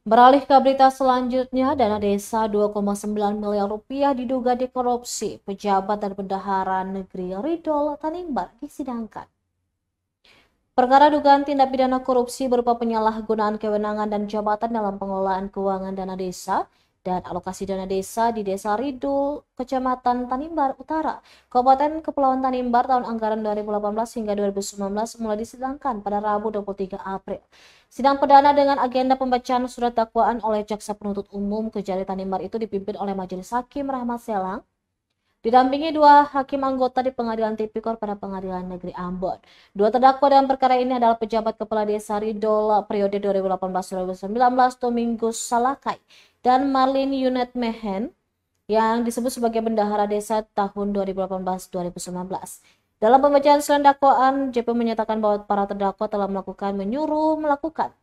Beralih ke berita selanjutnya, dana desa 2,9 miliar rupiah diduga dikorupsi pejabat dan bendahara negeri Ridol Tanimbar disidangkan. Perkara dugaan tindak pidana korupsi berupa penyalahgunaan kewenangan dan jabatan dalam pengelolaan keuangan dana desa dan alokasi dana desa di Desa Ridul, Kecamatan Tanimbar Utara, Kabupaten Kepulauan Tanimbar tahun anggaran 2018 hingga 2019 mulai disidangkan pada Rabu 23 April. Sidang perdana dengan agenda pembacaan surat dakwaan oleh Jaksa Penuntut Umum Kejari Tanimbar itu dipimpin oleh Majelis Hakim Rahmat Selang, didampingi dua hakim anggota di Pengadilan Tipikor pada Pengadilan Negeri Ambon. Dua terdakwa dalam perkara ini adalah pejabat Kepala Desa Ridol periode 2018-2019 Domingus Salakai dan Marlin Yunet Mehen yang disebut sebagai bendahara desa tahun 2018-2019. Dalam pembacaan surat dakwaan, JP menyatakan bahwa para terdakwa telah menyuruh melakukan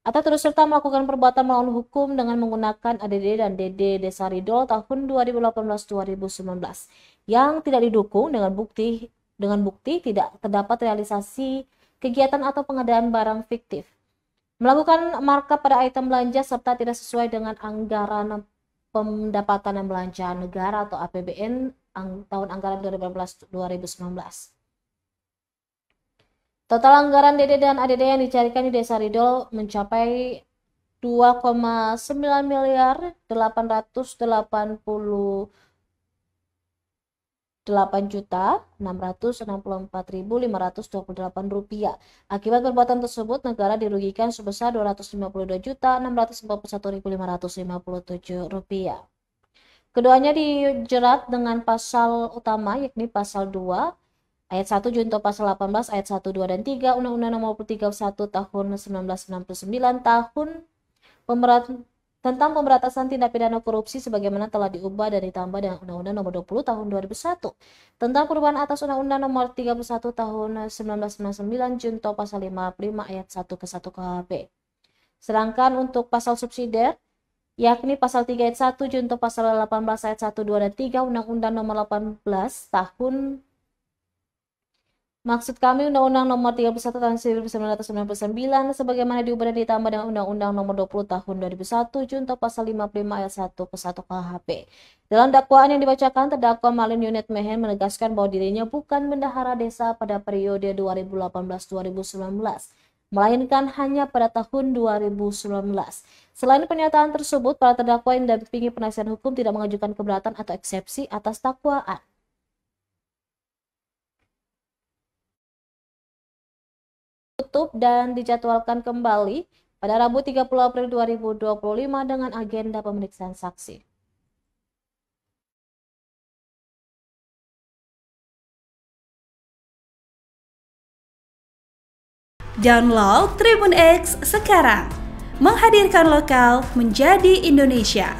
atau terus serta melakukan perbuatan melawan hukum dengan menggunakan ADD dan DD Desa Ridol tahun 2018-2019 yang tidak didukung dengan bukti tidak terdapat realisasi kegiatan atau pengadaan barang fiktif, melakukan markup pada item belanja serta tidak sesuai dengan anggaran pendapatan dan belanja negara atau APBN tahun anggaran 2018-2019. Total anggaran DD dan ADD yang dicarikan di Desa Ridol mencapai 2,9 miliar 888 juta 664.528 rupiah. Akibat perbuatan tersebut, negara dirugikan sebesar 252 juta 641.557 rupiah. Keduanya dijerat dengan pasal utama yakni pasal 2 Ayat 1 junto pasal 18 ayat 1, 2, dan 3 Undang-Undang Nomor 31 tahun 1969 tentang pemberantasan tindak pidana korupsi sebagaimana telah diubah dan ditambah dengan Undang-Undang Nomor 20 tahun 2001 tentang perubahan atas Undang-Undang Nomor 31 tahun 1999 junto pasal 55 ayat 1 ke 1 KHP. Sedangkan untuk pasal subsidiar yakni pasal 3 ayat 1 junto pasal 18 ayat 1, 2, dan 3 Undang-Undang Nomor 18 tahun Undang-Undang Nomor 31 tahun 1999 sebagaimana diubah dan ditambah dengan Undang-Undang Nomor 20 tahun 2001 junto pasal 55 ayat 1 ke 1 KHP. Dalam dakwaan yang dibacakan, terdakwa Marlin Yunet Mehen menegaskan bahwa dirinya bukan bendahara desa pada periode 2018-2019, melainkan hanya pada tahun 2019. Selain pernyataan tersebut, para terdakwa yang didampingi penasihat hukum tidak mengajukan keberatan atau eksepsi atas dakwaan. Tutup dan dijadwalkan kembali pada Rabu 30 April 2025 dengan agenda pemeriksaan saksi. Download Tribun X sekarang, menghadirkan lokal menjadi Indonesia.